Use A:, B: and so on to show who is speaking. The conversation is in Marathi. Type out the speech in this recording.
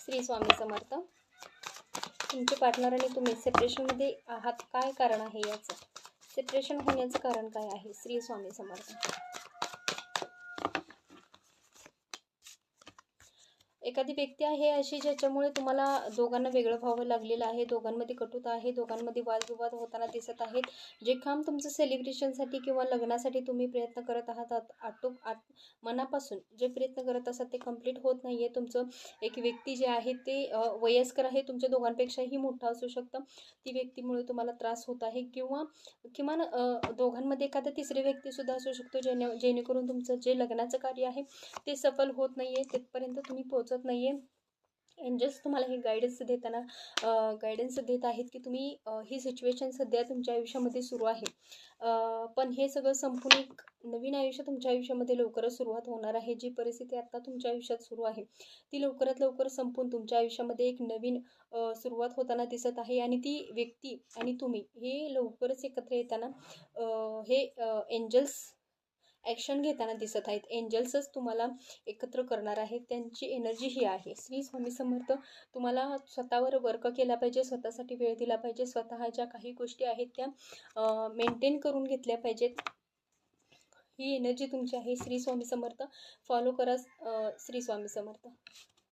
A: श्री स्वामी समर्थ. तुमचे पार्टनर आणि तुम्ही सेपरेशनमध्ये आहात, काय कारण आहे याचं? सेपरेशन होण्याचं कारण काय आहे? श्री स्वामी समर्थ. एखादी व्यक्ती आहे अशी ज्याच्यामुळे तुम्हाला दोघांना वेगळं व्हावं लागलेलं आहे, दोघांमध्ये कटुता आहे, दोघांमध्ये वादविवाद होताना दिसत आहेत. जे काम तुमचं सेलिब्रेशनसाठी किंवा लग्नासाठी तुम्ही प्रयत्न करत आहात, मनापासून जे प्रयत्न करत असतात ते कंप्लीट होत नाही आहे. तुमचं एक व्यक्ती जे आहे ते वयस्कर आहे, तुमच्या दोघांपेक्षाही मोठा असू शकतं. ती व्यक्तीमुळे तुम्हाला त्रास होत आहे किंवा किमान दोघांमध्ये एखादा तिसरी व्यक्तीसुद्धा असू शकतो, जेणेकरून तुमचं जे लग्नाचं कार्य आहे ते सफल होत नाही आहे, तिथपर्यंत तुम्ही पोहोचत नाही आहे. एंजल्स तुम्हाला हे गायडन्स देत आहेत की तुम्ही ही सिच्युएशन सध्या तुमच्या आयुष्यामध्ये सुरू आहे, पण हे सगळं संपून एक नवीन आयुष्य तुमच्या आयुष्यामध्ये लवकरच सुरुवात होणार आहे. जी परिस्थिती आत्ता तुमच्या आयुष्यात सुरू आहे ती लवकरात लवकर संपून तुमच्या आयुष्यामध्ये एक नवीन सुरुवात होताना दिसत आहे. आणि ती व्यक्ती आणि तुम्ही हे लवकरच एकत्र येताना हे एंजल्स ॲक्शन घेताना दिसत आहेत. एंजल्सच तुम्हाला एकत्र करणार आहेत, त्यांची एनर्जी ही आहे. श्री स्वामी समर्थ. तुम्हाला स्वतःवर वर्क केला पाहिजे, स्वतःसाठी वेळ दिला पाहिजे, स्वतः ज्या काही गोष्टी आहेत त्या मेंटेन करून घेतल्या पाहिजेत. ही एनर्जी तुमची आहे. श्री स्वामी समर्थ. फॉलो करा श्री स्वामी समर्थ.